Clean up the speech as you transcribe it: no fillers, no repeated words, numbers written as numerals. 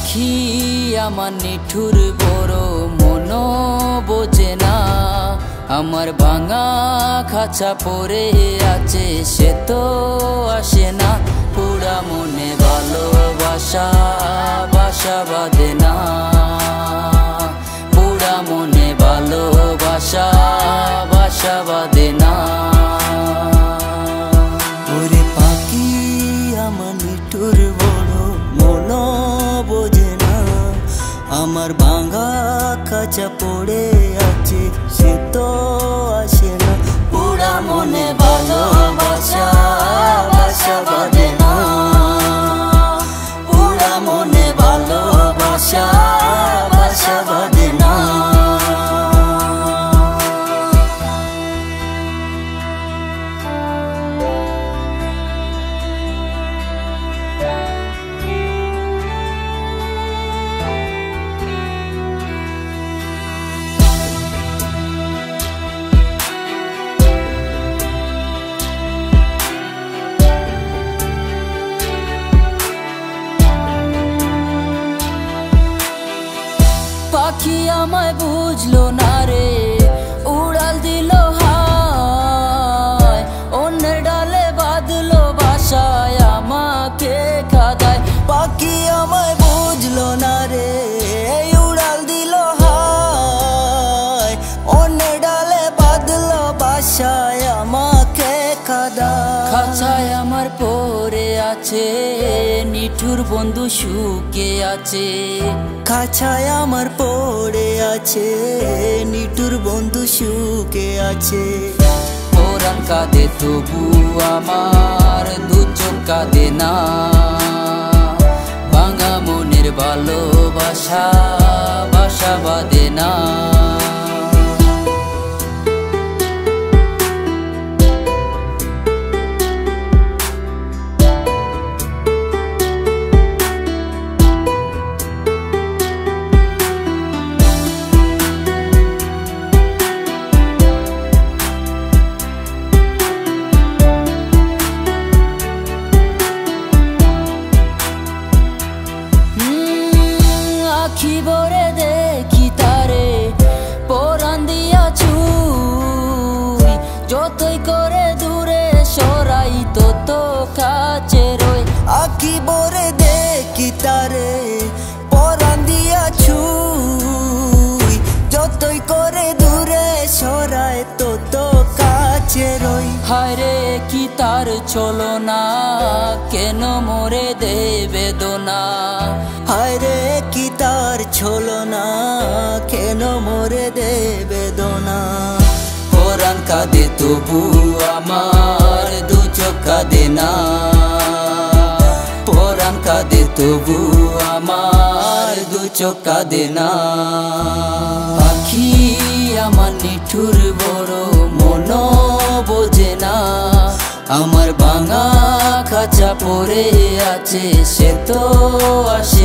পাখি আমার নিঠুর বড় মন বোঝে না, আমার ভাঙা খাঁচা পড়ে আছে সে তো আসে না। পুরা মনে ভালোবাসা বাসা বাঁধে না, পুরা মনে ভালোবাসা বাসা বাঁধে না। ওরে পাখি আমার নিঠুর বড় মন বোঝে না, আমার ভাঙা খাঁচা পড়ে আছে সে তো আসে না। পুরা মনে ভালোবাসা বাসা বাঁধে না, পুরা মনে ভালোবাসা বাসা বাঁধে না। পাখি আমায় বুঝলো না রে, উড়াল দিল হায়, অন্যের ডালে বাঁধলো বাসায় আমাকে কাঁদায়। পাখি আমায় বুঝলো না রে, উড়াল দিল হায়, অন্যের ডালে বাঁধলো বাসায় আমাকে কাঁদায়। খাঁচায় আমার পড়ে আছে নিঠুর বন্ধু সুখে আছে, খাঁচায় আমার পড়ে আছে নিঠুর বন্ধু সুখে আছে। পরাণ কাঁদে তবু আমার দু চোখ কাঁদে না, ভাঙা মনের ভালোবাসা বাসা বাঁধে না। আখি ভরে দেখি তারে পরাণ দিয়া চুই, যতই করে দূরে সরাই তত কাছে রই। আখি ভরে দেখি তারে পরাণ দিয়া ছুই, যতই করে দূরে সরায় তত কাছে রই। হায়রে কি তার চলো না, কেন মোরে দে বেদনা। হায়রে কি তার ছলো না, কেন মোরে দে বেদনা। পরাণ কাঁদে তবু আমার দু চোখ কাঁদে না, পরাণ কাঁদে তবু আমার দু চোখ কাঁদে না। পাখি আমার নিঠুর বড় মন বোঝে না, আমার ভাঙা খাঁচা পড়ে আছে সে তো আসে